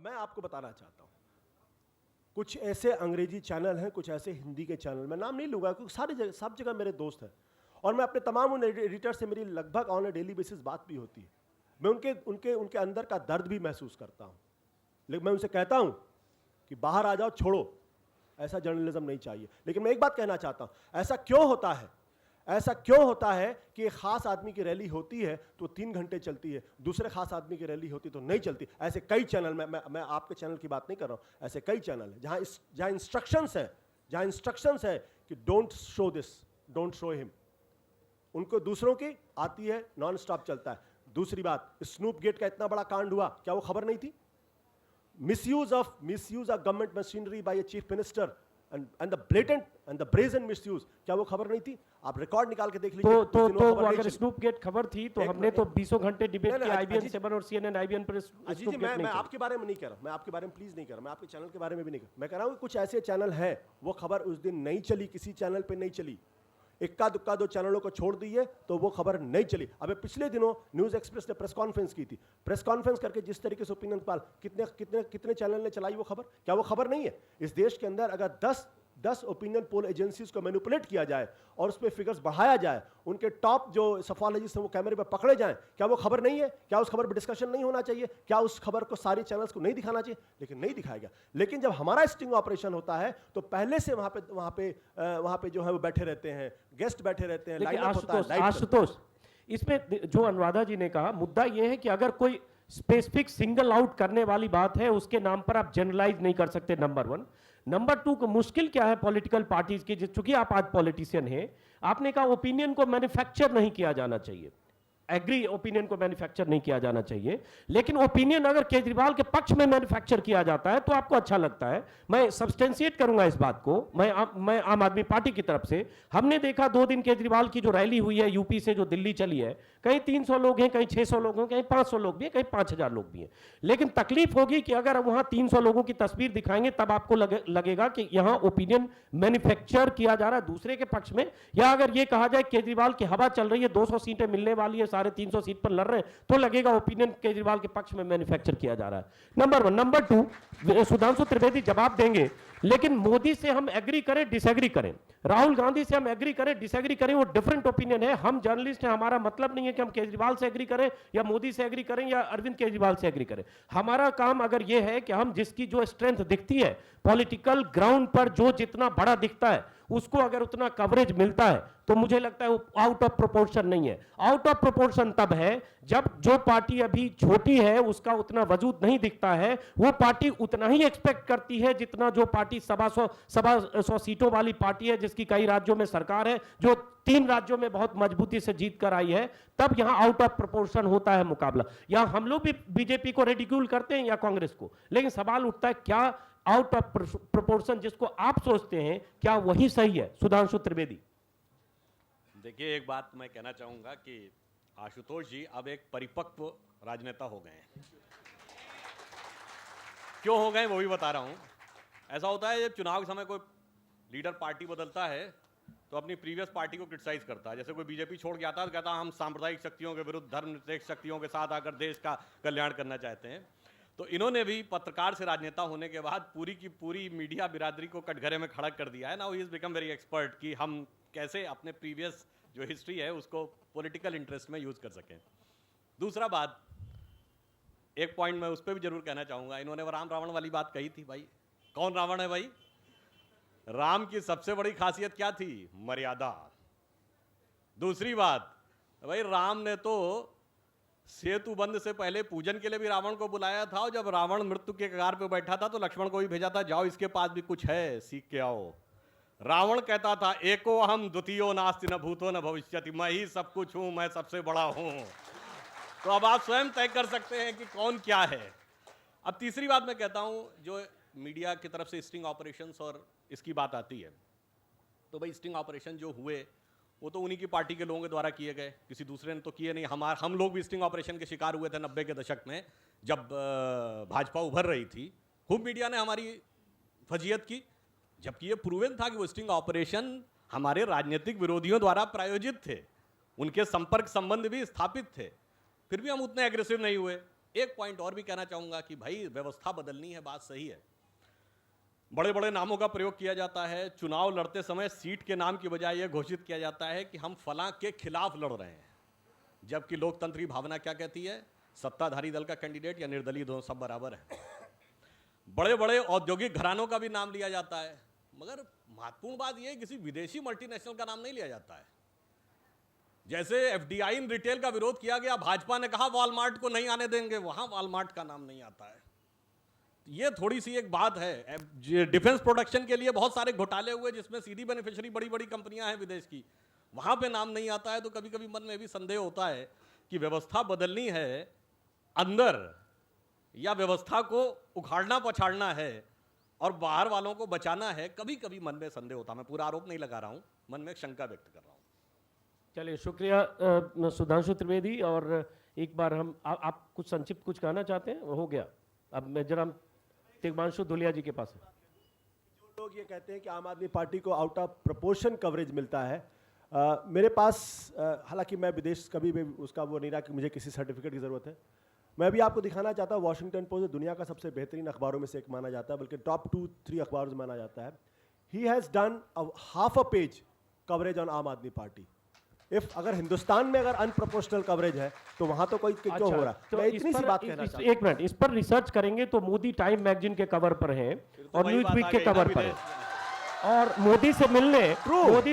मैं आपको बताना चाहता हूं, कुछ ऐसे अंग्रेजी चैनल हैं, कुछ ऐसे हिंदी के चैनल, मैं नाम नहीं लूंगा क्योंकि सारी जगह सब जगह मेरे दोस्त हैं और मैं अपने तमाम उन एडिटर से मेरी लगभग ऑन डेली बेसिस बात भी होती है। मैं उनके उनके उनके अंदर का दर्द भी महसूस करता हूं, लेकिन मैं उनसे कहता हूं कि बाहर आ जाओ, छोड़ो, ऐसा जर्नलिज्म नहीं चाहिए। लेकिन मैं एक बात कहना चाहता हूं, ऐसा क्यों होता है, ऐसा क्यों होता है कि एक खास आदमी की रैली होती है तो 3 घंटे चलती है, दूसरे खास आदमी की रैली होती तो नहीं चलती। ऐसे कई चैनल, मैं आपके चैनल की बात नहीं कर रहा हूं, ऐसे कई चैनल है जहां इंस्ट्रक्शंस है कि don't show this, don't show him. उनको दूसरों की आती है, नॉन स्टॉप चलता है। दूसरी बात, स्नूप गेट का इतना बड़ा कांड हुआ, क्या वो खबर नहीं थी? Misuse of government machinery by a chief minister and the blatant and the brazen misuse, क्या वो खबर नहीं थी? आप रिकॉर्ड निकाल के देख लीजिए। तो अगर स्नूप गेट खबर थी तो हमने तो 20 घंटे डिबेट किया IBN 7 और CNN IBN पर। अजीत जी, मैं आपके बारे में नहीं कह रहा, मैं आपके बारे में प्लीज नहीं कह रहा, मैं आपके चैनल के बारे में भी नहीं कह रहा। मैं कह रहा हूं कुछ ऐसे चैनल हैं, वो खबर उस दिन नहीं चली, किसी चैनल पे नहीं चली, इक्का दुक्का 2 चैनलों को छोड़ दिए तो वो खबर नहीं चली। अबे पिछले दिनों न्यूज एक्सप्रेस ने प्रेस कॉन्फ्रेंस की थी, प्रेस कॉन्फ्रेंस करके जिस तरीके से ओपिनियन पाल, कितने चैनल ने चलाई वो खबर? क्या वो खबर नहीं है? इस देश के अंदर अगर 10 ओपिनियन पोल एजेंसीज को मैनिपुलेट किया जाए और उस पर फिगर्स बढ़ाया जाए, उनके टॉप जो सफॉलॉजिस्ट हैं वो कैमरे पे पकड़े जाएं, क्या वो खबर नहीं है? क्या उस खबर पर डिस्कशन नहीं होना चाहिए? क्या उस खबर को सारी चैनल्स को नहीं दिखाना चाहिए? लेकिन नहीं दिखाया गया। लेकिन जब हमारा स्टिंग ऑपरेशन होता है तो पहले से वहां पे जो है वो बैठे रहते हैं, गेस्ट बैठे रहते हैं, लाइनअप होता है। आशुतोष, इसमें जो अनुराधा जी ने कहा, मुद्दा यह है कि अगर कोई स्पेसिफिक सिंगल आउट करने वाली बात है, उसके नाम पर आप जनरलाइज नहीं कर सकते, नंबर 1। नंबर 2 को मुश्किल क्या है पॉलिटिकल पार्टीज की, चूंकि आप आज पॉलिटिशियन हैं, आपने कहा ओपिनियन को मैन्युफैक्चर नहीं किया जाना चाहिए, एग्री, ओपिनियन को मैन्युफैक्चर नहीं किया जाना चाहिए, लेकिन ओपिनियन अगर केजरीवाल के पक्ष में मैन्युफैक्चर किया जाता है तो आपको अच्छा लगता है। मैं सब्सटेंशिएट करूंगा इस बात को, मैं आम आदमी पार्टी की तरफ से। हमने देखा 2 दिन केजरीवाल की जो रैली हुई है यूपी से जो दिल्ली चली है, कहीं 300 लोग हैं, कहीं 600 लोग हैं, कहीं 500 लोग भी हैं, कहीं 5000 लोग भी हैं। लेकिन तकलीफ होगी कि अगर वहां 300 लोगों की तस्वीर दिखाएंगे तब आपको लगेगा कि यहां ओपिनियन मैन्युफैक्चर किया जा रहा है दूसरे के पक्ष में। या अगर यह कहा जाए केजरीवाल की हवा चल रही है, 200 सीटें मिलने वाली है, 350 सीट पर लड़ रहे हैं, तो लगेगा ओपिनियन केजरीवाल के पक्ष में मैन्युफैक्चर किया जा रहा है। नंबर 1। नंबर 2, सुधांशु त्रिवेदी जवाब देंगे, लेकिन मोदी से हम एग्री करें डिसएग्री करें, राहुल गांधी से हम एग्री करें डिसएग्री करें, वो डिफरेंट ओपिनियन है। हम जर्नलिस्ट हैं, हमारा मतलब नहीं है कि हम केजरीवाल से एग्री करें या मोदी से एग्री करें या अरविंद केजरीवाल से एग्री करें। हमारा काम अगर यह है कि हम जिसकी जो स्ट्रेंथ दिखती है पॉलिटिकल ग्राउंड पर, जो जितना बड़ा दिखता है उसको अगर उतना कवरेज मिलता है, तो मुझे लगता है वो आउट ऑफ प्रोपोर्शन नहीं है। आउट ऑफ प्रोपोर्शन तब है जब जो पार्टी अभी छोटी है उसका उतना वजूद नहीं दिखता है, वो पार्टी उतना ही एक्सपेक्ट करती है जितना जो पार्टी 100 सीटों वाली पार्टी है, जिसकी कई राज्यों में सरकार है, जो 3 राज्यों में बहुत मजबूती से जीत कर आई है, तब यहां आउट ऑफ प्रोपोर्शन होता है मुकाबला। यहां हम लोग भी बीजेपी को रेडिक्यूल करते हैं या कांग्रेस को, लेकिन सवाल उठता है क्या आउट ऑफ प्रोपोर्शन जिसको आप सोचते हैं क्या वही सही है? सुधांशु त्रिवेदी। देखिए, एक बात मैं कहना चाहूंगा कि आशुतोष जी अब एक परिपक्व राजनेता हो गए हैं। क्यों हो गए वो भी बता रहा हूं। ऐसा होता है जब चुनाव के समय कोई लीडर पार्टी बदलता है तो अपनी प्रीवियस पार्टी को क्रिटिसाइज करता है। जैसे कोई बीजेपी छोड़ के आता है तो कहता है हम सांप्रदायिक शक्तियों के विरुद्ध धर्मनिरपेक्ष शक्तियों के साथ आकर देश का कल्याण करना चाहते हैं। तो इन्होंने भी पत्रकार से राजनेता होने के बाद पूरी की पूरी मीडिया बिरादरी को कटघरे में खड़ा कर दिया है। Now he is become very expert कि हम कैसे अपने प्रीवियस जो हिस्ट्री है उसको पॉलिटिकल इंटरेस्ट में यूज कर सकें। दूसरा बात, एक पॉइंट मैं उस पर भी जरूर कहना चाहूंगा, इन्होंने वो राम रावण वाली बात कही थी। भाई कौन रावण है? भाई राम की सबसे बड़ी खासियत क्या थी? मर्यादा। दूसरी बात, भाई राम ने तो सेतु बंद से पहले पूजन के लिए भी रावण को बुलाया था, और जब रावण मृत्यु के कगार पे बैठा था तो लक्ष्मण को भी भेजा था, जाओ इसके पास भी कुछ है, सीख के आओ। रावण कहता था एको अहम द्वितीयो नास्ति न भूतो न भविष्यति, मैं ही सब कुछ हूं, मैं सबसे बड़ा हूं। तो अब आप स्वयं तय कर सकते हैं कि कौन क्या है। अब तीसरी बात मैं कहता हूं, जो मीडिया की तरफ से स्टिंग ऑपरेशंस और इसकी बात आती है, तो भाई स्टिंग ऑपरेशन जो हुए वो तो उन्हीं की पार्टी के लोगों के द्वारा किए गए, किसी दूसरे ने तो किए नहीं। हम लोग भी स्टिंग ऑपरेशन के शिकार हुए थे 90 के दशक में, जब भाजपा उभर रही थी। खूब मीडिया ने हमारी फजीयत की, जबकि ये प्रूवन था कि वो स्टिंग ऑपरेशन हमारे राजनीतिक विरोधियों द्वारा प्रायोजित थे, उनके संपर्क संबंध भी स्थापित थे। फिर भी हम उतने एग्रेसिव नहीं हुए। एक पॉइंट और भी कहना चाहूंगा कि भाई व्यवस्था बदलनी है, बात सही है। बड़े बड़े नामों का प्रयोग किया जाता है, चुनाव लड़ते समय सीट के नाम की बजाय यह घोषित किया जाता है कि हम फलां के खिलाफ लड़ रहे हैं, जबकि लोकतंत्री भावना क्या कहती है, सत्ताधारी दल का कैंडिडेट या निर्दलीय दोनों सब बराबर है। बड़े बड़े औद्योगिक घरानों का भी नाम लिया जाता है, मगर महत्वपूर्ण बात यह है किसी विदेशी मल्टीनेशनल का नाम नहीं लिया जाता है। जैसे एफडीआई इन रिटेल का विरोध किया गया, भाजपा ने कहा वॉलमार्ट को नहीं आने देंगे, वहां वॉलमार्ट का नाम नहीं आता है। ये थोड़ी सी एक बात है। डिफेंस प्रोडक्शन के लिए बहुत सारे घोटाले हुए जिसमें सीधी बेनिफिशियरी बड़ी बड़ी कंपनियां हैं विदेश की, वहां पे नाम नहीं आता है। तो कभी कभी मन में भी संदेह होता है कि व्यवस्था बदलनी है अंदर, या व्यवस्था को उखाड़ना पछाड़ना है और बाहर वालों को बचाना है। कभी कभी मन में संदेह होता है। मैं पूरा आरोप नहीं लगा रहा हूं, मन में एक शंका व्यक्त कर रहा हूं। चलिए, शुक्रिया सुधांशु त्रिवेदी। और एक बार हम आप कुछ संक्षिप्त कुछ कहना चाहते हैं? हो गया। अब मैं जरा तिग्मांशु धुलिया जी के पास है। जो लोग ये कहते हैं कि आम आदमी पार्टी को आउट ऑफ प्रोपोर्शन कवरेज मिलता है, मेरे पास हालांकि मैं विदेश कभी भी उसका वो नहीं रहा कि मुझे किसी सर्टिफिकेट की ज़रूरत है। मैं भी आपको दिखाना चाहता हूँ, वॉशिंगटन पोस्ट दुनिया का सबसे बेहतरीन अखबारों में से एक माना जाता है, बल्कि टॉप 2-3 अखबारों में माना जाता है। He has done half a page coverage on आम आदमी पार्टी। अगर हिंदुस्तान में अगर अनप्रोपोर्शनल कवरेज है तो वहां तो कोई क्यों हो रहा है? तो मैं इतनी सी बात कहना चाहता हूं। एक मिनट, इस पर रिसर्च करेंगे तो मोदी टाइम मैगजीन के कवर पर है और वही न्यूज बात वीक आ के गई ना कवर पर है। विदेश। और मोदी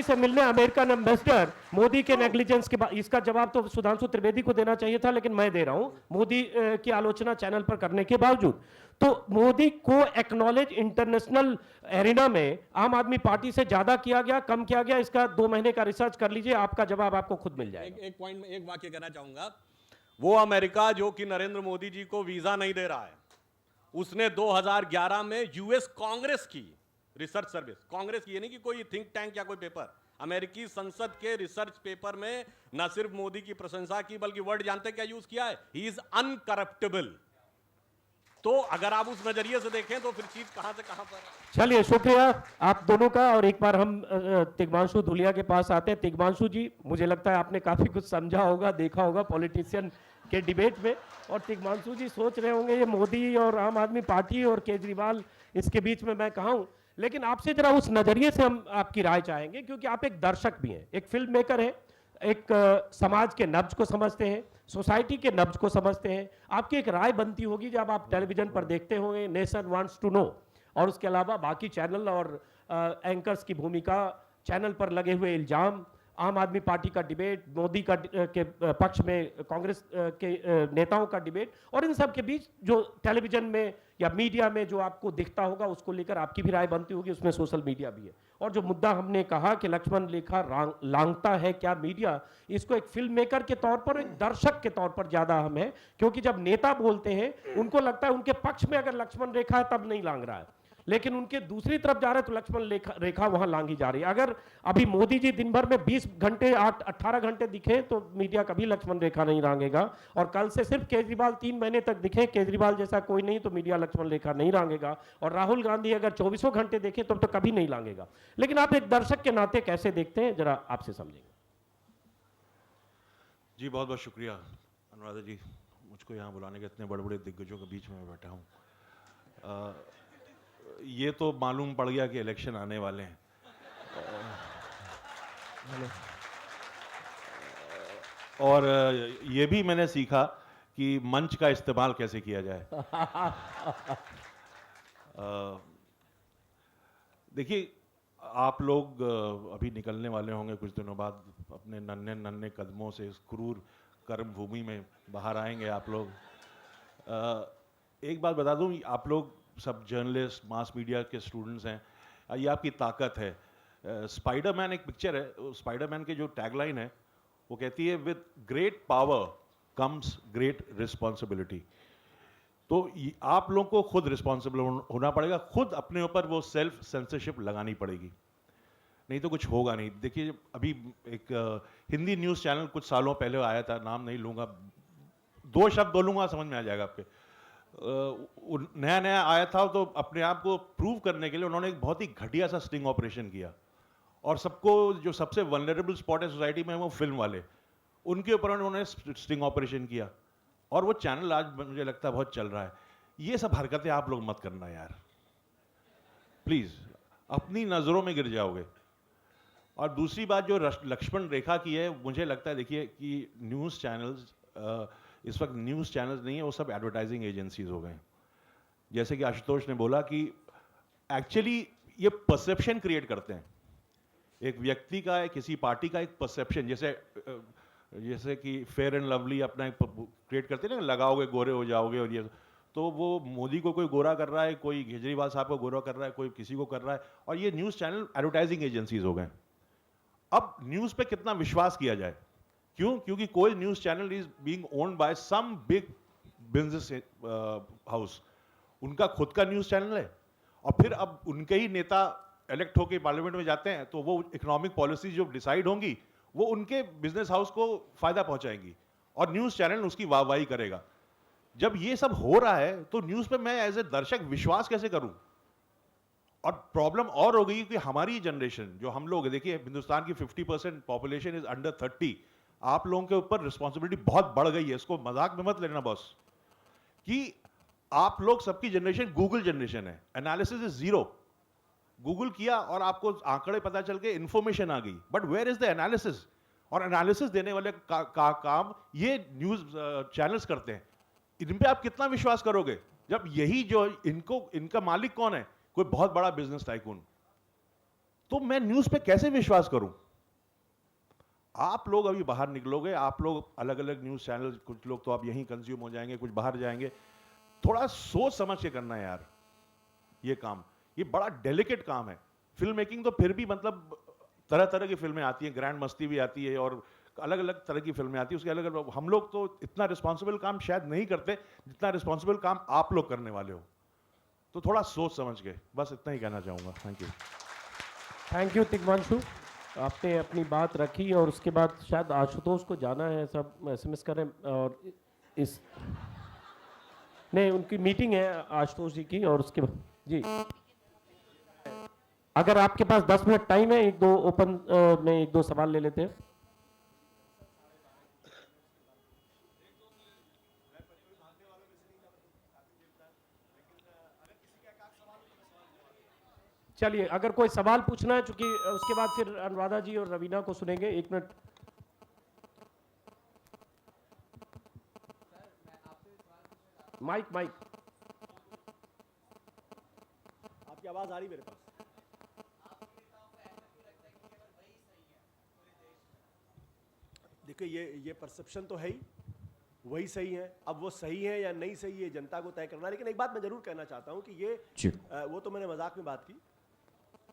से मिलने अमेरिकन एम्बेसडर मोदी के नेग्लिजेंस के बाद, इसका जवाब तो सुधांशु त्रिवेदी को देना चाहिए था, लेकिन मैं दे रहा हूं मोदी की आलोचना चैनल पर करने के बावजूद। तो मोदी को एक्नॉलेज इंटरनेशनल एरिना में आम आदमी पार्टी से ज्यादा किया गया, कम किया गया, इसका 2 महीने का रिसर्च कर लीजिए, आपका जवाब आपको खुद मिल जाएगा। एक पॉइंट में एक वाक्य कहना चाहूंगा। वो अमेरिका जो कि नरेंद्र मोदी जी को वीजा नहीं दे रहा है, उसने 2011 में यूएस कांग्रेस की रिसर्च सर्विस, कांग्रेस की, यानी कि कोई थिंक टैंक या कोई पेपर, अमेरिकी संसद के रिसर्च पेपर में न सिर्फ मोदी की प्रशंसा की, बल्कि वर्ड जानते क्या यूज किया है? He is uncorruptible. तो अगर आप उस नजरिए से देखें तो फिर चीज कहां से कहां पर है। चलिए, शुक्रिया आप दोनों का। और एक बार हम तिग्मांशु धुलिया के पास आते हैं। तिग्मांशु जी, मुझे लगता है आपने काफी कुछ समझा होगा, देखा होगा पॉलिटिशियन के डिबेट में, और तिग्मांशु जी सोच रहे होंगे ये मोदी और आम आदमी पार्टी और केजरीवाल, इसके बीच में मैं कहा हूं। लेकिन आपसे जरा उस नजरिए से हम आपकी राय चाहेंगे, क्योंकि आप एक दर्शक भी हैं, एक फिल्म मेकर हैं, एक समाज के नब्ज को समझते हैं, सोसाइटी के नब्ज को समझते हैं। आपकी एक राय बनती होगी जब आप टेलीविजन पर देखते होंगे नेशन वांट्स टू नो, और उसके अलावा बाकी चैनल और एंकर्स की भूमिका, चैनल पर लगे हुए इल्जाम, आम आदमी पार्टी का डिबेट, मोदी का के पक्ष में कांग्रेस के नेताओं का डिबेट, और इन सब के बीच जो टेलीविजन में या मीडिया में जो आपको दिखता होगा, उसको लेकर आपकी भी राय बनती होगी। उसमें सोशल मीडिया भी है। और जो मुद्दा हमने कहा कि लक्ष्मण रेखा लांघता है क्या मीडिया, इसको एक फिल्म मेकर के तौर पर, एक दर्शक के तौर पर ज्यादा अहम है, क्योंकि जब नेता बोलते हैं उनको लगता है उनके पक्ष में अगर लक्ष्मण रेखा है तब नहीं लांघ रहा है, लेकिन उनके दूसरी तरफ जा रहा है तो लक्ष्मण रेखा वहां लांघी जा रही है। अगर अभी मोदी जी दिन भर में 20 घंटे 18 घंटे दिखे तो मीडिया कभी लक्ष्मण रेखा नहीं लांघेगा, और कल से सिर्फ केजरीवाल 3 महीने तक दिखे, केजरीवाल जैसा कोई नहीं, तो मीडिया लक्ष्मण रेखा नहीं लांघेगा, और राहुल गांधी अगर 24 घंटे देखे तो कभी नहीं लांघेगा। लेकिन आप एक दर्शक के नाते कैसे देखते हैं, जरा आपसे समझेंगे। जी, बहुत बहुत शुक्रिया अनुराधा जी, मुझको यहाँ बुलाने के, इतने बड़े बड़े दिग्गजों के बीच में मैं बैठा हूँ। ये तो मालूम पड़ गया कि इलेक्शन आने वाले हैं। और ये भी मैंने सीखा कि मंच का इस्तेमाल कैसे किया जाए। देखिए, आप लोग अभी निकलने वाले होंगे कुछ दिनों बाद, अपने नन्हे नन्हे कदमों से इस क्रूर कर्म भूमि में बाहर आएंगे आप लोग। एक बात बता दूं, आप लोग सब जर्नलिस्ट, मास मीडिया के स्टूडेंट्स हैं, ये आपकी ताकत है। स्पाइडरमैन एक पिक्चर है, स्पाइडरमैन की जो टैगलाइन है वो कहती है, with great power comes great responsibility. तो आप लोगों को खुद रिस्पॉन्सिबल होना पड़ेगा, खुद अपने ऊपर वो सेल्फ सेंसरशिप लगानी पड़ेगी, नहीं तो कुछ होगा नहीं। देखिए, अभी एक हिंदी न्यूज़ चैनल कुछ सालों पहले आया था, नाम नहीं लूँगा, 2 शब्द बोलूँगा समझ में आ जाएगा आपके। नया नया आया था, तो अपने आप को प्रूव करने के लिए उन्होंने एक बहुत ही घटिया सा स्टिंग ऑपरेशन किया, और सबको जो सबसे वल्नरेबल स्पॉट है सोसाइटी में वो फिल्म वाले, उनके ऊपर उन्होंने स्टिंग ऑपरेशन किया। और वो चैनल आज मुझे लगता है बहुत चल रहा है। ये सब हरकतें आप लोग मत करना यार, प्लीज, अपनी नजरों में गिर जाओगे। और दूसरी बात जो लक्ष्मण रेखा की है, मुझे लगता है देखिए कि न्यूज़ चैनल्स इस वक्त न्यूज़ चैनल्स नहीं है, वो सब एडवर्टाइजिंग एजेंसीज हो गए। जैसे कि आशुतोष ने बोला कि एक्चुअली ये परसेप्शन क्रिएट करते हैं, एक व्यक्ति का, किसी पार्टी का एक परसेप्शन, जैसे कि फेयर एंड लवली अपना एक क्रिएट करते हैं ना, लगाओगे गोरे हो जाओगे, और ये तो वो मोदी को कोई गोरा कर रहा है, कोई केजरीवाल साहब को गोरा कर रहा है, कोई किसी को कर रहा है, और ये न्यूज़ चैनल एडवर्टाइजिंग एजेंसीज हो गए। अब न्यूज़ पे कितना विश्वास किया जाए? क्यों? क्योंकि कोई news channel is being owned by some big business house, उनका खुद का न्यूज़ चैनल है, और फिर अब उनके ही नेता इलेक्ट होकर पार्लियामेंट में जाते हैं, तो वो इकोनॉमिक पॉलिसी जो डिसाइड होंगी वो उनके बिजनेस हाउस को फायदा पहुंचाएंगी, और न्यूज़ चैनल उसकी वाहवाही करेगा। जब ये सब हो रहा है तो न्यूज़ पे मैं एज ए दर्शक विश्वास कैसे करूं? और प्रॉब्लम और हो गई कि हमारी जनरेशन, जो हम लोग, देखिए हिंदुस्तान की 50% पॉपुलेशन इज अंडर 30, आप लोगों के ऊपर रिस्पॉन्सिबिलिटी बहुत बढ़ गई है, इसको मजाक में मत लेना बॉस, कि आप लोग, सबकी जनरेशन गूगल जनरेशन है, एनालिसिस इज जीरो। गूगल किया और आपको आंकड़े पता चल के इंफॉर्मेशन आ गई, but where is the analysis? और एनालिसिस देने वाले काम ये न्यूज चैनल्स करते हैं। इन पे आप कितना विश्वास करोगे जब यही जो इनका मालिक कौन है? कोई बहुत बड़ा बिजनेस टाइकून। तो मैं न्यूज पे कैसे विश्वास करूं? आप लोग अभी बाहर निकलोगे, आप लोग अलग अलग न्यूज चैनल, कुछ लोग तो आप यहीं कंज्यूम हो जाएंगे, कुछ बाहर जाएंगे, थोड़ा सोच समझ के करना है यार ये काम। ये बड़ा डेलिकेट काम है। फिल्म मेकिंग तो फिर भी मतलब तरह तरह की फिल्में आती हैं, ग्रैंड मस्ती भी आती है और अलग अलग तरह की फिल्में आती है, उसके अलग अलग, हम लोग तो इतना रिस्पॉन्सिबल काम शायद नहीं करते जितना रिस्पॉन्सिबल काम आप लोग करने वाले हो। तो थोड़ा सोच समझ के, बस इतना ही कहना चाहूंगा। थैंक यू तिग्मांशु, आपने अपनी बात रखी। और उसके बाद शायद आशुतोष को जाना है, सब एसएमएस कर रहे हैं, और इस नहीं, उनकी मीटिंग है आशुतोष जी की, और उसके बाद जी, अगर आपके पास 10 मिनट टाइम है, एक दो ओपन में एक दो सवाल ले लेते हैं। चलिए, अगर कोई सवाल पूछना है, चूंकि उसके बाद फिर अनुराधा जी और रवीना को सुनेंगे। 1 मिनट। माइक आपकी आवाज आ रही मेरे पास? देखिए, ये परसेप्शन तो है ही, वही सही है। अब वो सही है या नहीं सही है जनता को तय करना। लेकिन एक बात मैं जरूर कहना चाहता हूं कि ये वो तो मैंने मजाक में बात की।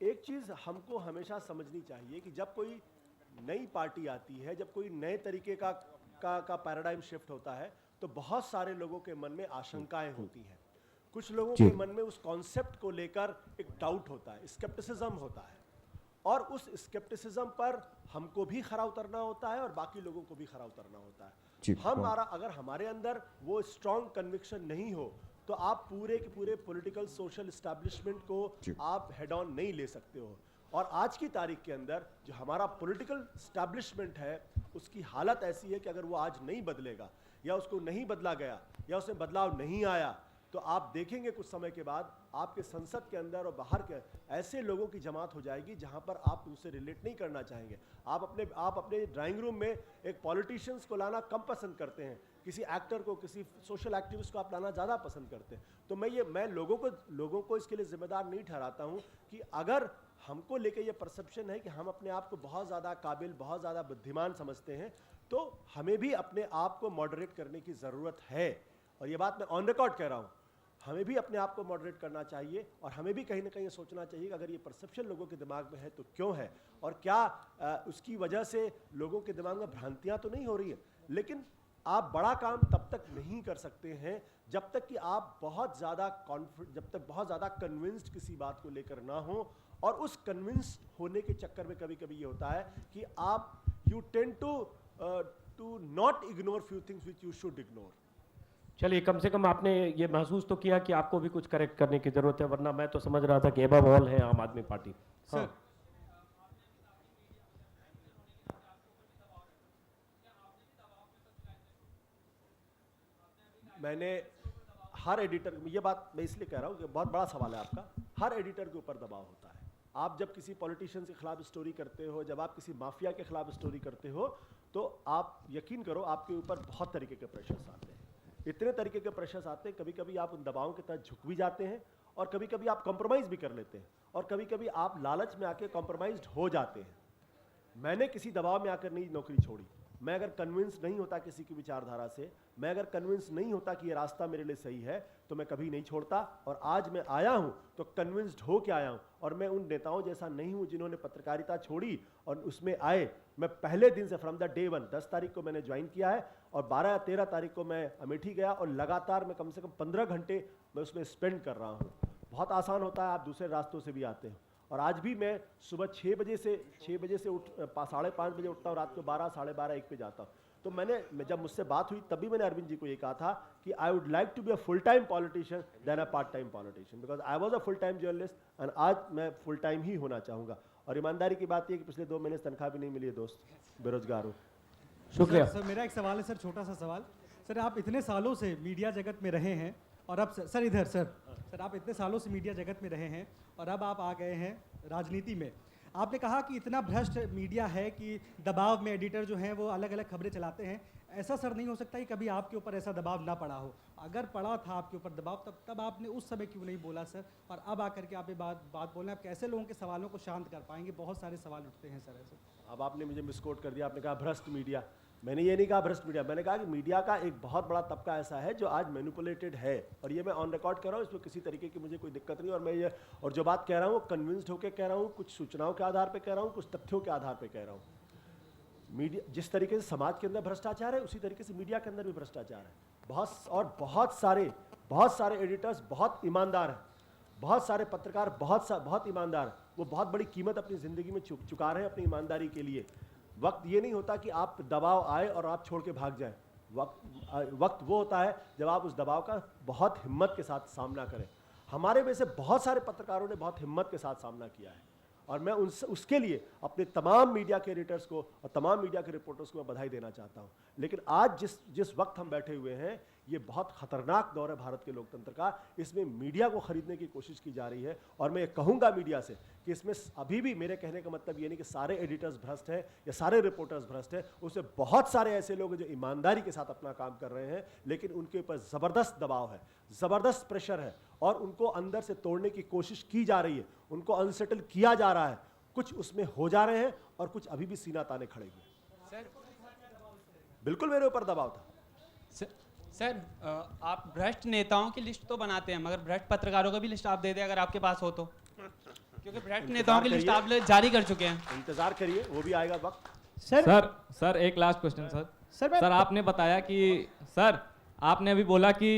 एक चीज हमको हमेशा समझनी चाहिए कि जब कोई नई पार्टी आती है, जब कोई नए तरीके का पैराडाइम शिफ्ट होता है, तो बहुत सारे लोगों के मन में आशंकाएं होती हैं। कुछ लोगों के मन में उस कॉन्सेप्ट को लेकर एक डाउट होता है, स्केप्टिसिज्म होता है, और उस स्केप्टिसिज्म पर हमको भी खरा उतरना होता है और बाकी लोगों को भी खरा उतरना होता है। अगर हमारे अंदर वो स्ट्रॉन्ग कन्विक्शन नहीं हो, तो आप पूरे के पूरे पॉलिटिकल सोशल एस्टैब्लिशमेंट को आप हेड ऑन नहीं ले सकते हो। और आज की तारीख के अंदर जो हमारा पॉलिटिकल एस्टैब्लिशमेंट है, उसकी हालत ऐसी है कि अगर वो आज नहीं बदलेगा, या उसको नहीं बदला गया, या उसमें बदलाव नहीं आया, तो आप देखेंगे कुछ समय के बाद आपके संसद के अंदर और बाहर के ऐसे लोगों की जमात हो जाएगी जहां पर आप उनसे रिलेट नहीं करना चाहेंगे। आप अपने ड्राइंग रूम में एक पॉलिटिशियंस को लाना कम पसंद करते हैं, किसी एक्टर को, किसी सोशल एक्टिविस्ट को आप लाना ज़्यादा पसंद करते हैं। तो मैं लोगों को इसके लिए जिम्मेदार नहीं ठहराता हूं कि अगर हमको लेके ये परसेप्शन है कि हम अपने आप को बहुत ज़्यादा काबिल, बहुत ज़्यादा बुद्धिमान समझते हैं, तो हमें भी अपने आप को मॉडरेट करने की ज़रूरत है। और ये बात मैं ऑन रिकॉर्ड कह रहा हूँ, हमें भी अपने आप को मॉडरेट करना चाहिए, और हमें भी कहीं ना कहीं सोचना चाहिए कि अगर ये परसेप्शन लोगों के दिमाग में है तो क्यों है, और क्या उसकी वजह से लोगों के दिमाग में भ्रांतियां तो नहीं हो रही है। लेकिन आप बड़ा काम तब तक नहीं कर सकते हैं जब तक कि आप बहुत ज़्यादा कन्विंस्ड किसी बात को लेकर ना हो। और उस कन्विंस्ड होने के चक्कर में कभी कभी ये होता है कि आप you tend to not ignore few things which you should ignore. चलिए, कम से कम आपने ये महसूस तो किया कि आपको भी कुछ करेक्ट करने की जरूरत है, वरना मैं तो समझ रहा था कि एबव ऑल है आम आदमी पार्टी। हाँ। मैंने हर एडिटर, ये बात मैं इसलिए कह रहा हूँ कि बहुत बड़ा सवाल है आपका। हर एडिटर के ऊपर दबाव होता है। आप जब किसी पॉलिटिशियन के खिलाफ स्टोरी करते हो, जब आप किसी माफिया के खिलाफ स्टोरी करते हो, तो आप यकीन करो आपके ऊपर बहुत तरीके के प्रेशर्स आते हैं। इतने तरीके के प्रेशर्स आते हैं, कभी कभी आप उन दबावों के तहत झुक भी जाते हैं और कभी कभी आप कॉम्प्रोमाइज़ भी कर लेते हैं और कभी कभी आप लालच में आके कॉम्प्रोमाइज्ड हो जाते हैं। मैंने किसी दबाव में आकर नहीं नौकरी छोड़ी। मैं अगर कन्विंस नहीं होता किसी की विचारधारा से, मैं अगर कन्विंस नहीं होता कि ये रास्ता मेरे लिए सही है, तो मैं कभी नहीं छोड़ता। और आज मैं आया हूं तो कन्विंस्ड हो के आया हूं। और मैं उन नेताओं जैसा नहीं हूं जिन्होंने पत्रकारिता छोड़ी और उसमें आए। मैं पहले दिन से फ्रॉम द डे 1 10 तारीख को मैंने ज्वाइन किया है और 12 या 13 तारीख को मैं अमेठी गया और लगातार मैं कम से कम 15 घंटे मैं उसमें स्पेंड कर रहा हूँ। बहुत आसान होता है, आप दूसरे रास्तों से भी आते हैं। और आज भी मैं सुबह 6 बजे से उठ 5:30 बजे उठता हूँ, रात को 12, 12:30, 1 पे जाता हूँ। तो जब मुझसे बात हुई तभी मैंने अरविंद जी को ये कहा था कि I would like to be a full time politician than a part time politician, because I was a full time journalist and आज मैं फुल टाइम ही होना चाहूँगा। और ईमानदारी की बात यह कि पिछले 2 महीने से तनख्वाह भी नहीं मिली है दोस्त, बेरोजगार हूँ। शुक्रिया। सर मेरा एक सवाल है सर, छोटा सा सवाल। सर आप इतने सालों से मीडिया जगत में रहे हैं और अब सर इधर सर आप इतने सालों से मीडिया जगत में रहे हैं और अब आप आ गए हैं राजनीति में। आपने कहा कि इतना भ्रष्ट मीडिया है कि दबाव में एडिटर जो हैं वो अलग अलग खबरें चलाते हैं। ऐसा सर नहीं हो सकता कि कभी आपके ऊपर ऐसा दबाव ना पड़ा हो? अगर पड़ा था आपके ऊपर दबाव तब आपने उस समय क्यों नहीं बोला सर? और अब आकर के आप ये बात बोल रहे हैं, आप कैसे लोगों के सवालों को शांत कर पाएंगे? बहुत सारे सवाल उठते हैं सर ऐसे। अब आपने मुझे मिसकोट कर दिया, आपने कहा भ्रष्ट मीडिया। मैंने ये नहीं कहा भ्रष्ट मीडिया, मैंने कहा कि मीडिया का एक बहुत बड़ा तबका ऐसा है जो आज मैनिपुलेटेड है। और ये मैं ऑन रिकॉर्ड कर रहा हूँ, इसमें किसी तरीके की मुझे कोई दिक्कत नहीं। और मैं ये जो बात कह रहा हूँ कन्विंस्ड होकर कह रहा हूँ, कुछ सूचनाओं के आधार पर कह रहा हूँ, कुछ तथ्यों के आधार पर कह रहा हूँ। मीडिया जिस तरीके से समाज के अंदर भ्रष्टाचार है, उसी तरीके से मीडिया के अंदर भी भ्रष्टाचार है। बहुत सारे एडिटर्स बहुत ईमानदार हैं, बहुत सारे पत्रकार बहुत ईमानदार हैं। वो बहुत बड़ी कीमत अपनी ज़िंदगी में चुका रहे हैं अपनी ईमानदारी के लिए। वक्त ये नहीं होता कि आप दबाव आए और आप छोड़ के भाग जाएं। वक्त वो होता है जब आप उस दबाव का बहुत हिम्मत के साथ सामना करें। हमारे में से बहुत सारे पत्रकारों ने बहुत हिम्मत के साथ सामना किया है और मैं उसके लिए अपने तमाम मीडिया के एडिटर्स को और तमाम मीडिया के रिपोर्टर्स को मैं बधाई देना चाहता हूं। लेकिन आज जिस वक्त हम बैठे हुए हैं, ये बहुत खतरनाक दौर है भारत के लोकतंत्र का। इसमें मीडिया को खरीदने की कोशिश की जा रही है और मैं ये कहूँगा मीडिया से कि इसमें अभी भी मेरे कहने का मतलब ये नहीं कि सारे एडिटर्स भ्रष्ट हैं या सारे रिपोर्टर्स भ्रष्ट हैं। उसमें बहुत सारे ऐसे लोग हैं जो ईमानदारी के साथ अपना काम कर रहे हैं, लेकिन उनके ऊपर ज़बरदस्त दबाव है, ज़बरदस्त प्रेशर है और उनको अंदर से तोड़ने की कोशिश की जा रही है, उनको अनसेटल किया जा रहा है। कुछ उसमें हो जा रहे हैं और कुछ अभी भी सीना ताने खड़े हुए हैं। बिल्कुल मेरे ऊपर दबाव था। सर आप भ्रष्ट नेताओं की लिस्ट तो बनाते हैं, मगर भ्रष्ट पत्रकारों का भी लिस्ट आप दे दें अगर आपके पास हो तो, क्योंकि भ्रष्ट नेताओं की लिस्ट आप जारी कर चुके हैं। इंतजार करिए, वो भी आएगा वक्त। सर एक लास्ट क्वेश्चन सर आपने बताया कि सर आपने अभी बोला कि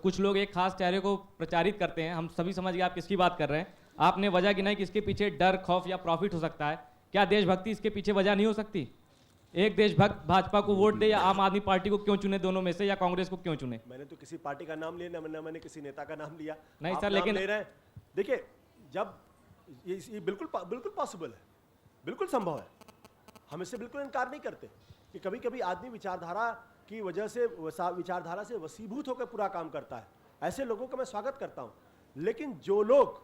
कुछ लोग एक खास चेहरे को प्रचारित करते हैं। हम सभी समझ गए आप किसकी बात कर रहे हैं। आपने वजह गिनाई कि इसके पीछे डर, खौफ या प्रॉफिट हो सकता है। क्या देशभक्ति इसके पीछे वजह नहीं हो सकती? एक देशभक्त भाजपा को वोट दे या आम आदमी पार्टी को क्यों चुने, दोनों में से, या कांग्रेस को क्यों चुने? मैंने तो किसी पार्टी का नाम लिया ना मैंने किसी नेता का नाम लिया। नहीं आप सर, नाम लेकिन ले रहे हैं। देखिए, जब ये बिल्कुल पॉसिबल है, बिल्कुल संभव है। हम इससे बिल्कुल इनकार नहीं करते कि कभी कभी आदमी विचारधारा की वजह से विचारधारा से वसीभूत होकर पूरा काम करता है। ऐसे लोगों का मैं स्वागत करता हूं। लेकिन जो लोग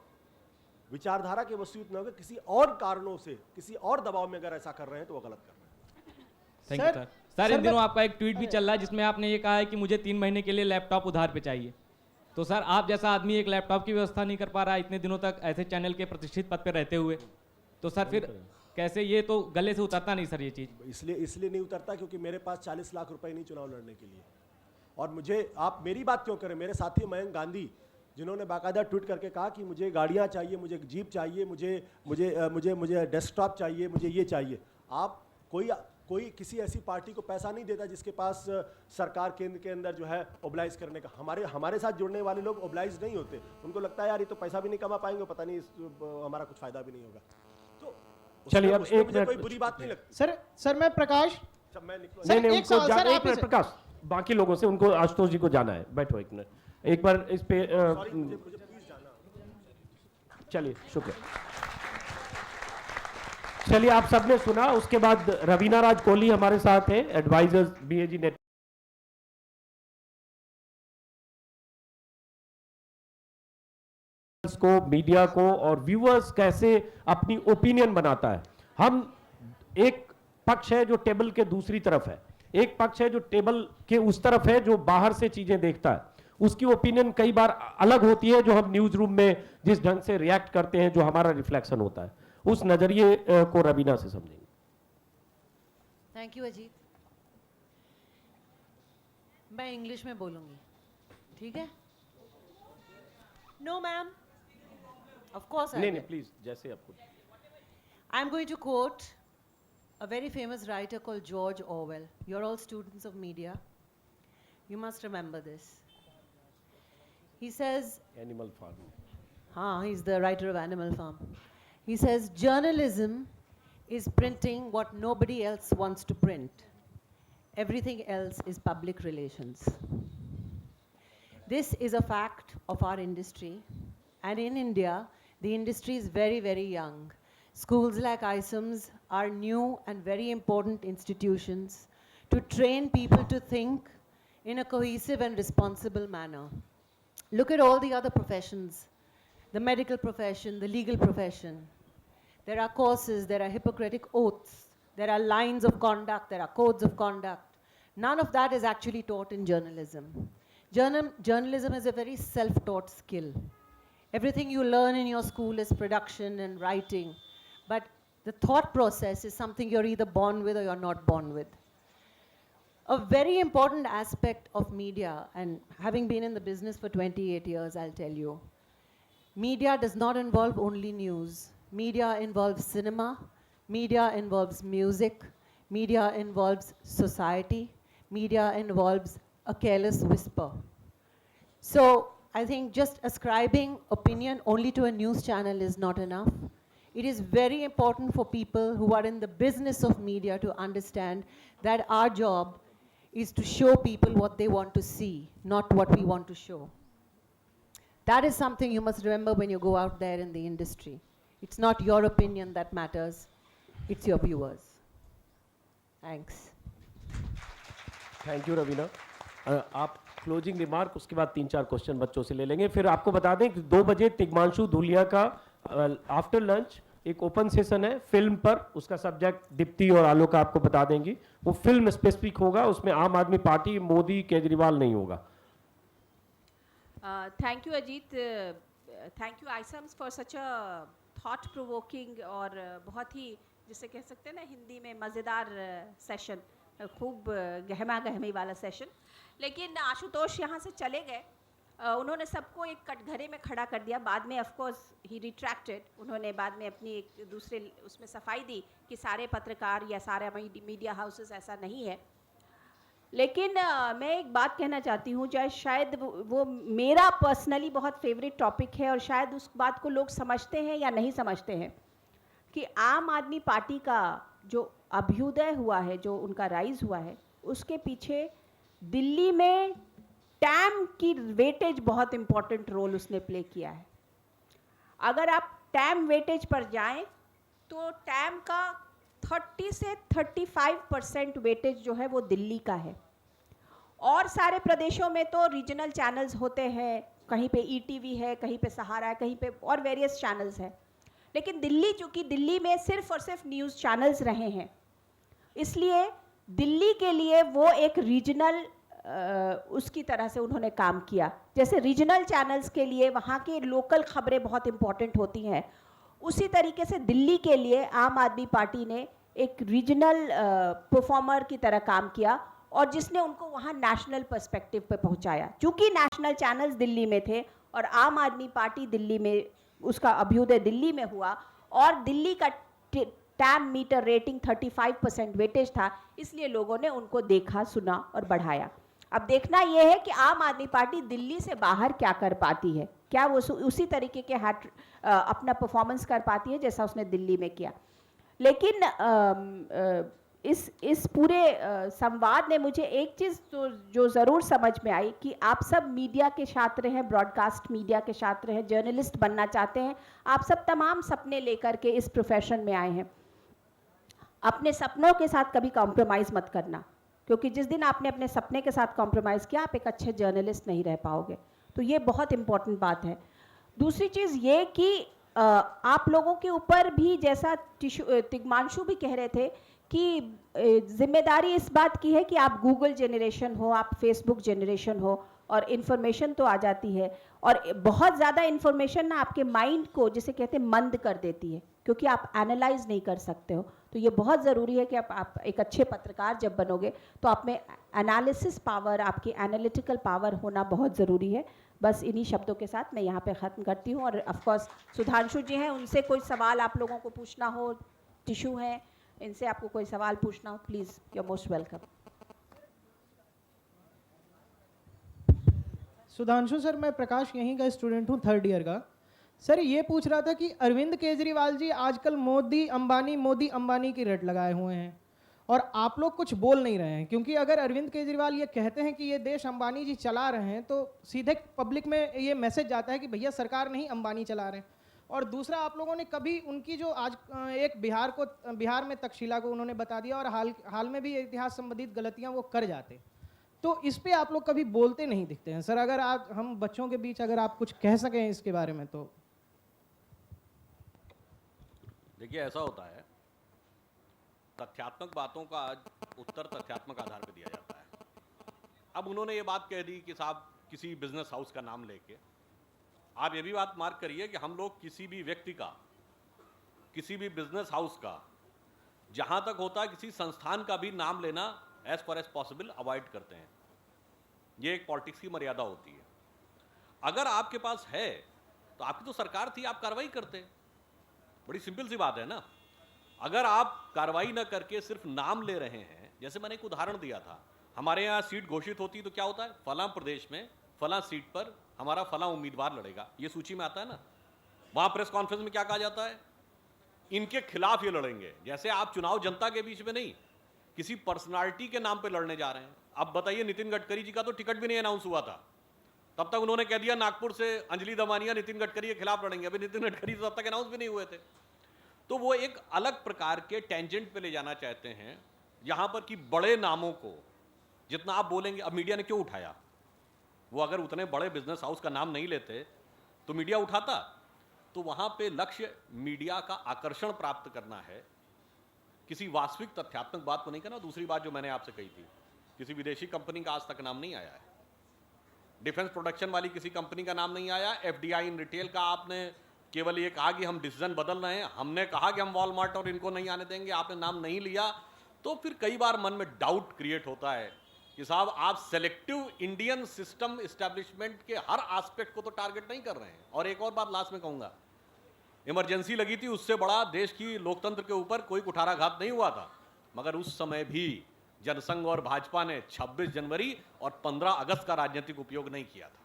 विचारधारा के वसीभूत न होकर किसी और कारणों से, किसी और दबाव में अगर ऐसा कर रहे हैं तो वो गलत कर रहे हैं। थैंक यू सर इन दिनों आपका एक ट्वीट भी चल रहा है जिसमें आपने ये कहा है कि मुझे 3 महीने के लिए लैपटॉप उधार पे चाहिए। तो सर आप जैसा आदमी एक लैपटॉप की व्यवस्था नहीं कर पा रहा है इतने दिनों तक ऐसे चैनल के प्रतिष्ठित पद पे रहते हुए, तो सर फिर कैसे? ये तो गले से उतरता नहीं सर ये चीज़। इसलिए नहीं उतरता क्योंकि मेरे पास 40 लाख रुपए नहीं चुनाव लड़ने के लिए। और मुझे, आप मेरी बात क्यों करें, मेरे साथी मयंक गांधी जिन्होंने बाकायदा ट्वीट करके कहा कि मुझे गाड़ियाँ चाहिए, मुझे जीप चाहिए, मुझे डेस्कटॉप चाहिए, मुझे ये चाहिए। आप कोई किसी ऐसी पार्टी को पैसा नहीं देता जिसके पास सरकार केंद्र के अंदर जो है ओबलाइज करने का। हमारे साथ जुड़ने वाले लोग ओबलाइज नहीं होते। उनको लगता है यार ये तो पैसा भी नहीं कमा पाएंगे, पता नहीं हमारा कुछ फायदा भी नहीं होगा। तो चलिए अब एक मुझे कोई बुरी बात नहीं लगती। सर मैं प्रकाश मैं निकलूं। नहीं एक सवाल, सर, आप एक मिनट प्रकाश, बाकी लोगों से उनको आशुतोष जी को जाना है। बैठो एक मिनट, एक बार इस पे मुझे प्लीज जाना। चलिए शुक्रिया। चलिए आप सबने सुना। उसके बाद रवीना राज कोहली हमारे साथ हैं, एडवाइजर्स BAG नेट। को, मीडिया को और व्यूअर्स कैसे अपनी ओपिनियन बनाता है। हम एक पक्ष है जो टेबल के दूसरी तरफ है, एक पक्ष है जो टेबल के उस तरफ है जो बाहर से चीजें देखता है। उसकी ओपिनियन कई बार अलग होती है जो हम न्यूज रूम में जिस ढंग से रिएक्ट करते हैं, जो हमारा रिफ्लेक्शन होता है। उस नजरिए को रवीना से समझेंगे। Thank you Ajit. मैं इंग्लिश में बोलूंगी, ठीक है? नो मैम, ऑफ कोर्स नहीं नहीं प्लीज, जैसे आपको। I am going to quote a very famous writer called George Orwell. You're all students of media. You must remember this. He says, animal farm. he's the writer of Animal Farm. He says, journalism is printing what nobody else wants to print. Everything else is public relations. This is a fact of our industry. And in India, the industry is very, very young. Schools like ISOMS are new and very important institutions to train people to think in a cohesive and responsible manner. Look at all the other professions, the medical profession, the legal profession. There are courses, there are Hippocratic oaths, there are lines of conduct, there are codes of conduct. None of that is actually taught in journalism. Journalism is a very self-taught skill. Everything you learn in your school is production and writing, but the thought process is something you're either born with or you're not born with. A very important aspect of media, and having been in the business for 28 years, I'll tell you, media does not involve only news. Media involves cinema, media involves music, media involves society, media involves a careless whisper. So I think just ascribing opinion only to a news channel is not enough. It is very important for people who are in the business of media to understand that our job is to show people what they want to see, not what we want to show. That is something you must remember when you go out there in the industry. It's not your opinion that matters, it's your viewers. Thanks. Thank you Raveena. आप closing remark, उसके बाद 3-4 question बच्चों से ले लेंगे। फिर आपको बता दें कि 2 बजे तिग्मांशु धूलिया का आफ्टर लंच एक ओपन सेशन है फिल्म पर, उसका सब्जेक्ट दीप्ति और आलोक आपको बता देंगी। वो फिल्म स्पेसिफिक होगा, उसमें आम आदमी पार्टी, मोदी, केजरीवाल नहीं होगा। Thank you Ajit, thank you आइसम्स for such a thought provoking और बहुत ही जिसे कह सकते हैं ना हिंदी में मज़ेदार सेशन, खूब गहमा गहमी वाला सेशन। लेकिन आशुतोष यहाँ से चले गए, उन्होंने सबको एक कटघरे में खड़ा कर दिया। बाद में ऑफ कोर्स ही रिट्रैक्टेड, उन्होंने बाद में अपनी एक दूसरे उसमें सफाई दी कि सारे पत्रकार या सारे मीडिया हाउसेस ऐसा नहीं है। लेकिन मैं एक बात कहना चाहती हूँ, चाहे शायद वो मेरा पर्सनली बहुत फेवरेट टॉपिक है और शायद उस बात को लोग समझते हैं या नहीं समझते हैं कि आम आदमी पार्टी का जो अभ्युदय हुआ है, जो उनका राइज हुआ है, उसके पीछे दिल्ली में टैम की वेटेज बहुत इम्पॉर्टेंट रोल उसने प्ले किया है। अगर आप टैम वेटेज पर जाएं तो टैम का 30 से 35% वेटेज जो है वो दिल्ली का है। और सारे प्रदेशों में तो रीजनल चैनल्स होते हैं, कहीं पे ईटीवी है, कहीं पे सहारा है, कहीं पे और वेरियस चैनल्स हैं। लेकिन दिल्ली, चूँकि दिल्ली में सिर्फ और सिर्फ न्यूज़ चैनल्स रहे हैं, इसलिए दिल्ली के लिए वो एक रीजनल उसकी तरह से उन्होंने काम किया। जैसे रीजनल चैनल्स के लिए वहाँ के लोकल खबरें बहुत इम्पॉर्टेंट होती हैं, उसी तरीके से दिल्ली के लिए आम आदमी पार्टी ने एक रीजनल परफॉर्मर की तरह काम किया और जिसने उनको वहाँ नेशनल पर्सपेक्टिव पे पहुँचाया। चूँकि नेशनल चैनल्स दिल्ली में थे और आम आदमी पार्टी दिल्ली में, उसका अभ्युदय दिल्ली में हुआ और दिल्ली का टैम मीटर रेटिंग 35% वेटेज था, इसलिए लोगों ने उनको देखा, सुना और बढ़ाया। अब देखना यह है कि आम आदमी पार्टी दिल्ली से बाहर क्या कर पाती है, क्या वो उसी तरीके के अपना परफॉर्मेंस कर पाती है जैसा उसने दिल्ली में किया। लेकिन इस पूरे संवाद ने मुझे एक चीज़ जो ज़रूर समझ में आई कि आप सब मीडिया के छात्र हैं, ब्रॉडकास्ट मीडिया के छात्र हैं, जर्नलिस्ट बनना चाहते हैं, आप सब तमाम सपने लेकर के इस प्रोफेशन में आए हैं। अपने सपनों के साथ कभी कॉम्प्रोमाइज़ मत करना, क्योंकि जिस दिन आपने अपने सपने के साथ कॉम्प्रोमाइज़ किया, आप एक अच्छे जर्नलिस्ट नहीं रह पाओगे। तो ये बहुत इम्पॉर्टेंट बात है। दूसरी चीज़ ये कि आप लोगों के ऊपर भी, जैसा तिग्मांशु भी कह रहे थे, कि जिम्मेदारी इस बात की है कि आप गूगल जनरेशन हो, आप फेसबुक जनरेशन हो, और इन्फॉर्मेशन तो आ जाती है, और बहुत ज़्यादा इन्फॉर्मेशन ना आपके माइंड को, जिसे कहते हैं, मंद कर देती है, क्योंकि आप एनालाइज नहीं कर सकते हो। तो ये बहुत ज़रूरी है कि आप एक अच्छे पत्रकार जब बनोगे तो आप में एनालिसिस पावर, आपकी एनालिटिकल पावर होना बहुत ज़रूरी है। बस इन्हीं शब्दों के साथ मैं यहाँ पे ख़त्म करती हूँ। और ऑफ कोर्स सुधांशु जी हैं, उनसे कोई सवाल आप लोगों को पूछना हो, टिशू हैं, इनसे आपको कोई सवाल पूछना हो, please, you are most welcome. Sudhanshu sir, मैं प्रकाश यहीं का स्टूडेंट हूँ, 3rd ईयर का। सर ये पूछ रहा था कि अरविंद केजरीवाल जी आजकल मोदी अंबानी की रट लगाए हुए हैं और आप लोग कुछ बोल नहीं रहे हैं, क्योंकि अगर अरविंद केजरीवाल ये कहते हैं कि ये देश अंबानी जी चला रहे हैं तो सीधे पब्लिक में ये मैसेज जाता है कि भैया सरकार नहीं, अंबानी चला रहे हैं। और दूसरा, आप लोगों ने कभी उनकी जो आज एक बिहार में तक्षशिला को उन्होंने बता दिया और हाल में भी इतिहास संबंधित गलतियाँ वो कर जाते, तो इस पे आप लोग कभी बोलते नहीं दिखते हैं। सर अगर आप हम बच्चों के बीच अगर आप कुछ कह सकें इसके बारे में तो। देखिए, ऐसा होता है, तथ्यात्मक बातों का उत्तर तथ्यात्मक आधार पर दिया जाता है। अब उन्होंने ये बात कह दी कि साहब किसी बिजनेस हाउस का नाम लेके, आप ये भी बात मार्क करिए कि हम लोग किसी भी व्यक्ति का, किसी भी बिजनेस हाउस का, जहां तक होता है किसी संस्थान का भी नाम लेना as far as possible avoid करते हैं। ये एक पॉलिटिक्स की मर्यादा होती है। अगर आपके पास है तो आपकी तो सरकार थी, आप कार्रवाई करते। बड़ी सिंपल सी बात है ना। अगर आप कार्रवाई ना करके सिर्फ नाम ले रहे हैं, जैसे मैंने एक उदाहरण दिया था, हमारे यहाँ सीट घोषित होती तो क्या होता है, फलां प्रदेश में फलां सीट पर हमारा फलां उम्मीदवार लड़ेगा, ये सूची में आता है ना। वहां प्रेस कॉन्फ्रेंस में क्या कहा जाता है, इनके खिलाफ ये लड़ेंगे। जैसे आप चुनाव जनता के बीच में नहीं, किसी पर्सनालिटी के नाम पे लड़ने जा रहे हैं। अब बताइए, नितिन गडकरी जी का तो टिकट भी नहीं अनाउंस हुआ था, तब तक उन्होंने कह दिया नागपुर से अंजलि दमानिया नितिन गडकरी के खिलाफ लड़ेंगे। अभी नितिन गडकरी तब तक अनाउंस भी नहीं हुए थे। तो वो एक अलग प्रकार के टेंजेंट पे ले जाना चाहते हैं, यहां पर कि बड़े नामों को जितना आप बोलेंगे। अब मीडिया ने क्यों उठाया, वो अगर उतने बड़े बिजनेस हाउस का नाम नहीं लेते तो मीडिया उठाता। तो वहां पे लक्ष्य मीडिया का आकर्षण प्राप्त करना है, किसी वास्तविक तथ्यात्मक बात को नहीं करना। दूसरी बात जो मैंने आपसे कही थी, किसी विदेशी कंपनी का आज तक नाम नहीं आया है, डिफेंस प्रोडक्शन वाली किसी कंपनी का नाम नहीं आया। एफडीआई इन रिटेल का आपने केवल ये कहा कि हम डिसीजन बदल रहे हैं, हमने कहा कि हम वॉलमार्ट और इनको नहीं आने देंगे, आपने नाम नहीं लिया। तो फिर कई बार मन में डाउट क्रिएट होता है कि साहब आप सेलेक्टिव इंडियन सिस्टम इस्टेब्लिशमेंट के हर एस्पेक्ट को तो टारगेट नहीं कर रहे हैं। और एक और बात लास्ट में कहूंगा, इमरजेंसी लगी थी, उससे बड़ा देश की लोकतंत्र के ऊपर कोई कुठाराघात नहीं हुआ था, मगर उस समय भी जनसंघ और भाजपा ने 26 जनवरी और 15 अगस्त का राजनीतिक उपयोग नहीं किया था।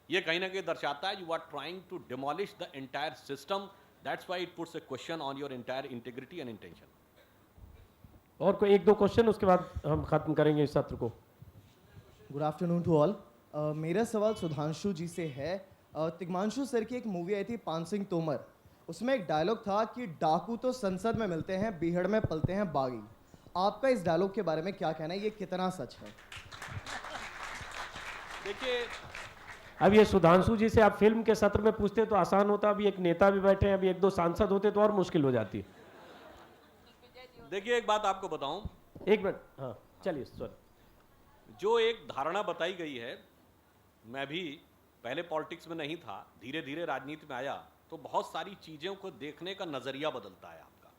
ये कहीं ना कहीं दर्शाता है you are trying to demolish the entire system, that's why it puts a question on your entire integrity and intention. और कोई 1-2 क्वेश्चन, उसके बाद हम खत्म करेंगे इस सत्र को। Good afternoon to all. मेरा सवाल सुधांशु जी से है। तिग्मांशु सर की एक मूवी आई थी पान सिंह तोमर, उसमें एक डायलॉग था कि डाकू तो संसद में मिलते हैं, बीहड़ में पलते हैं बागी। आपका इस डायलॉग के बारे में क्या कहना है, ये कितना सच है? देखिए, अब ये सुधांशु जी से आप फिल्म के सत्र में पूछते तो आसान होता, अभी एक नेता भी बैठे हैं, अभी 1-2 सांसद होते तो और मुश्किल हो जाती। देखिए एक बात आपको बताऊं, 1 मिनट, हाँ चलिए, सॉरी। जो एक धारणा बताई गई है, मैं भी पहले पॉलिटिक्स में नहीं था, धीरे धीरे राजनीति में आया, तो बहुत सारी चीज़ों को देखने का नज़रिया बदलता है आपका।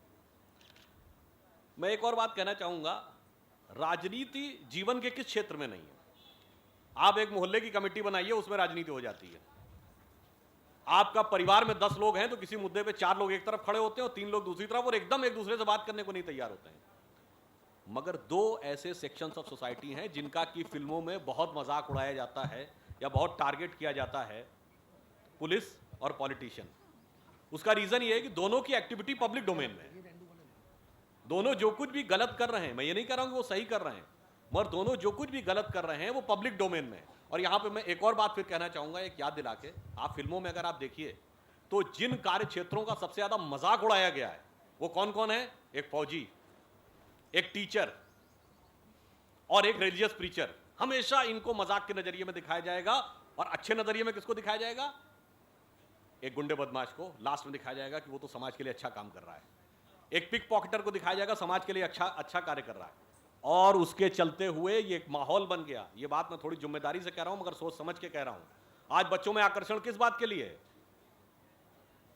मैं एक और बात कहना चाहूँगा, राजनीति जीवन के किस क्षेत्र में नहीं है। आप एक मोहल्ले की कमेटी बनाइए, उसमें राजनीति हो जाती है। आपका परिवार में 10 लोग हैं तो किसी मुद्दे पे 4 लोग एक तरफ खड़े होते हैं और 3 लोग दूसरी तरफ, और एकदम एक दूसरे से बात करने को नहीं तैयार होते हैं। मगर 2 ऐसे सेक्शंस ऑफ सोसाइटी हैं जिनका की फिल्मों में बहुत मजाक उड़ाया जाता है या बहुत टारगेट किया जाता है, पुलिस और पॉलिटिशियन। उसका रीजन ये है कि दोनों की एक्टिविटी पब्लिक डोमेन में है। दोनों जो कुछ भी गलत कर रहे हैं, मैं ये नहीं कह रहा हूं कि वो सही कर रहे हैं, मगर दोनों जो कुछ भी गलत कर रहे हैं वो पब्लिक डोमेन में है। और यहां पे मैं एक और बात फिर कहना चाहूंगा, एक याद दिला के, आप फिल्मों में अगर आप देखिए तो जिन कार्य क्षेत्रों का सबसे ज्यादा मजाक उड़ाया गया है वो कौन कौन है? एक फौजी, एक टीचर और एक रिलीजियस प्रीचर। हमेशा इनको मजाक के नजरिए में दिखाया जाएगा। और अच्छे नजरिए में किसको दिखाया जाएगा? एक गुंडे बदमाश को लास्ट में दिखाया जाएगा कि वो तो समाज के लिए अच्छा काम कर रहा है, एक पिक पॉकेटर को दिखाया जाएगा समाज के लिए अच्छा कार्य कर रहा है, और उसके चलते हुए ये एक माहौल बन गया। ये बात मैं थोड़ी जिम्मेदारी से कह रहा हूं, मगर सोच समझ के कह रहा हूं। आज बच्चों में आकर्षण किस बात के लिए है?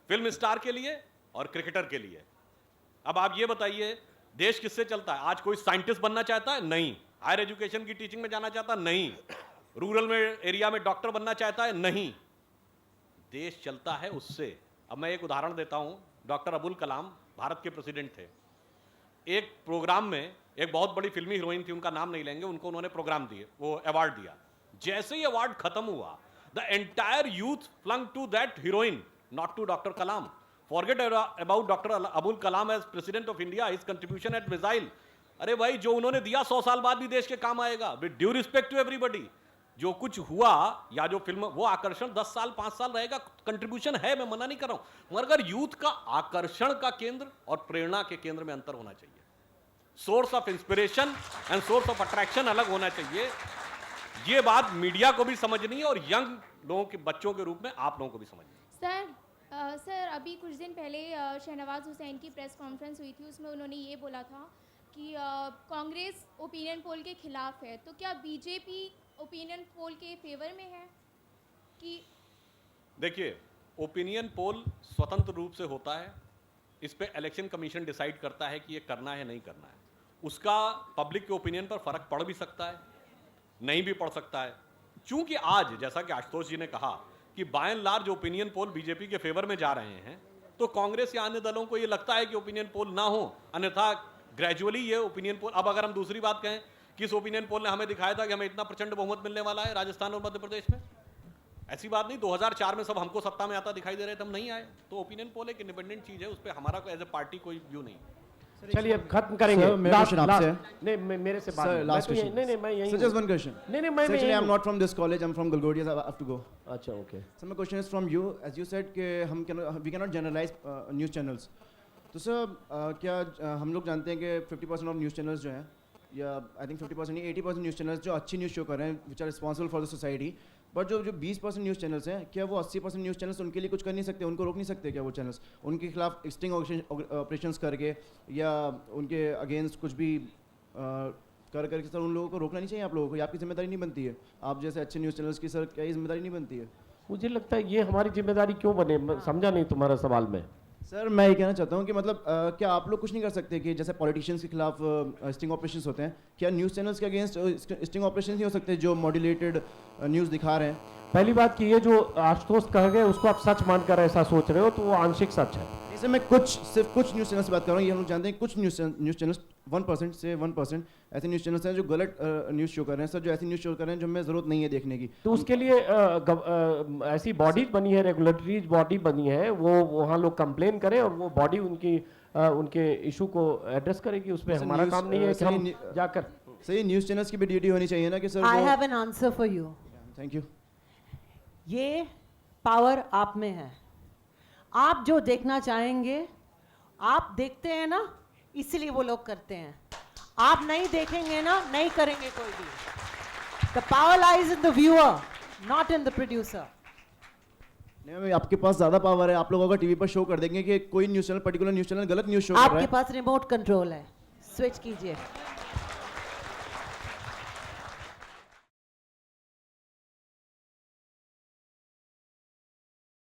फिल्म स्टार के लिए और क्रिकेटर के लिए। अब आप ये बताइए, देश किससे चलता है? आज कोई साइंटिस्ट बनना चाहता है? नहीं। हायर एजुकेशन की टीचिंग में जाना चाहता है? नहीं। रूरल में एरिया में डॉक्टर बनना चाहता है? नहीं। देश चलता है उससे। अब मैं एक उदाहरण देता हूं। डॉक्टर अबुल कलाम भारत के प्रेसिडेंट थे। एक प्रोग्राम में एक बहुत बड़ी फिल्मी हीरोइन थी, उनका नाम नहीं लेंगे, उनको उन्होंने प्रोग्राम दिए, वो अवार्ड दिया। जैसे ही अवार्ड खत्म हुआ, the entire youth flung to that heroine, not to doctor Kalam. Forget about doctor Abul Kalam as president of India, his contribution at missile. अरे भाई, जो उन्होंने दिया 100 साल बाद भी देश के काम आएगा। With due respect to everybody, जो कुछ हुआ या जो फिल्म, वो आकर्षण 10 साल 5 साल रहेगा, कंट्रीब्यूशन है, मैं मना नहीं कर रहा हूं, मगर यूथ का आकर्षण का केंद्र और प्रेरणा के केंद्र में अंतर होना चाहिए। Source of inspiration and source of attraction अलग होना चाहिए। ये बात मीडिया को भी समझनी है और यंग लोगों के, बच्चों के रूप में आप लोगों को भी समझनी है। सर अभी कुछ दिन पहले शहनवाज हुसैन की प्रेस कॉन्फ्रेंस हुई थी, उसमें उन्होंने ये बोला था कि कांग्रेस ओपिनियन पोल के खिलाफ है, तो क्या बीजेपी ओपिनियन पोल के फेवर में है? कि देखिए, ओपिनियन पोल स्वतंत्र रूप से होता है, इस पे इलेक्शन कमीशन डिसाइड करता है कि ये करना है नहीं करना है। उसका पब्लिक के ओपिनियन पर फर्क पड़ भी सकता है, नहीं भी पड़ सकता है। चूंकि आज, जैसा कि आशुतोष जी ने कहा कि by and large opinion poll BJP के फेवर में जा रहे हैं, तो कांग्रेस या अन्य दलों को ये लगता है कि ओपिनियन पोल ना हो, अन्यथा ग्रेजुअली ये ओपिनियन पोल। अब अगर हम दूसरी बात कहें कि इस ओपिनियन पोल ने हमें दिखाया था कि हमें इतना प्रचंड बहुमत मिलने वाला है राजस्थान और मध्य प्रदेश में, ऐसी बात नहीं। 2004 में सब हमको सत्ता में आता दिखाई दे रहे थे, हम नहीं आए। तो ओपिनियन पोल एक इंडिपेंडेंट चीज है, उस पर हमारा एज ए पार्टी कोई व्यू नहीं। चलिए अब खत्म करेंगे। नहीं, मेरे से बात Sir, last question. नहीं, मैं यही So just one question. नहीं, So मैं actually I'm not from this college. I'm from Galgodiya. So I have to go. अच्छा, okay. So my question is from you. As you said कि we cannot generalize news channels. तो sir क्या हम लोग जानते हैं कि 50% ऑफ न्यूज़ चैनल्स जो हैं, या आई थिंक 50% नहीं 80% न्यूज़ चैनल्स जो अच्छी न्यूज़ शो कर रहे हैं, which are responsible for the society, but जो 20% न्यूज़ चैनल्स हैं, क्या वो 80% न्यूज़ चैनल्स उनके लिए कुछ कर नहीं सकते? उनको रोक नहीं सकते क्या वो चैनल्स? उनके खिलाफ स्टिंग ऑपरेशंस करके या उनके अगेंस्ट कुछ भी करके सर उन लोगों को रोकना नहीं चाहिए आप लोगों को? आपकी जिम्मेदारी नहीं बनती है? आप जैसे अच्छे न्यूज़ चैनल्स की सर क्या ये जिम्मेदारी नहीं बनती है? मुझे लगता है ये हमारी जिम्मेदारी क्यों बने, समझा नहीं तुम्हारा सवाल में। सर मैं ये कहना चाहता हूँ कि मतलब क्या आप लोग कुछ नहीं कर सकते कि जैसे पॉलिटिशियंस के खिलाफ स्टिंग ऑपरेशंस होते हैं, क्या न्यूज़ चैनल्स के अगेंस्ट स्टिंग ऑपरेशंस नहीं हो सकते जो मॉड्यूलेटेड न्यूज़ दिखा रहे हैं? पहली बात कि ये जो आशुतोष कह गए उसको आप सच मानकर ऐसा सोच रहे हो, तो वो आंशिक सच है। जैसे मैं सिर्फ कुछ न्यूज़ चैनल्स की बात कर रहा हूँ, ये हम लोग जानते हैं कुछ न्यूज़ चैनल्स 1% से 1% ऐसे न्यूज़ चैनल्स हैं जो गलत न्यूज़ शो कर रहे हैं सर, जो ऐसी न्यूज़ शो कर रहे हैं जो हमें ज़रूरत नहीं है देखने की। तो उसके लिए ऐसी बॉडीज बनी है, रेगुलेटरी बॉडी बनी है, वो वहाँ लोग कंप्लेन करें और वो बॉडी उनके इशू को एड्रेस करेगी। उसमें हमारा काम नहीं है कि हम जाकर। सही न्यूज़ चैनल्स की भी ड्यूटी होनी चाहिए ना कि sir. I have an answer for you. Thank you. ये पावर आप में है। आप जो देखना चाहेंगे आप देखते हैं ना, इसलिए वो लोग करते हैं। आप नहीं देखेंगे ना, नहीं करेंगे कोई भी। The power lies in the viewer, not in the producer. नहीं मैम, आपके पास ज्यादा पावर है। आप लोग अगर टीवी पर शो कर देंगे कि कोई news channel, particular news channel गलत न्यूज़ शो कर रहा है, आपके पास रिमोट कंट्रोल है, स्विच कीजिए।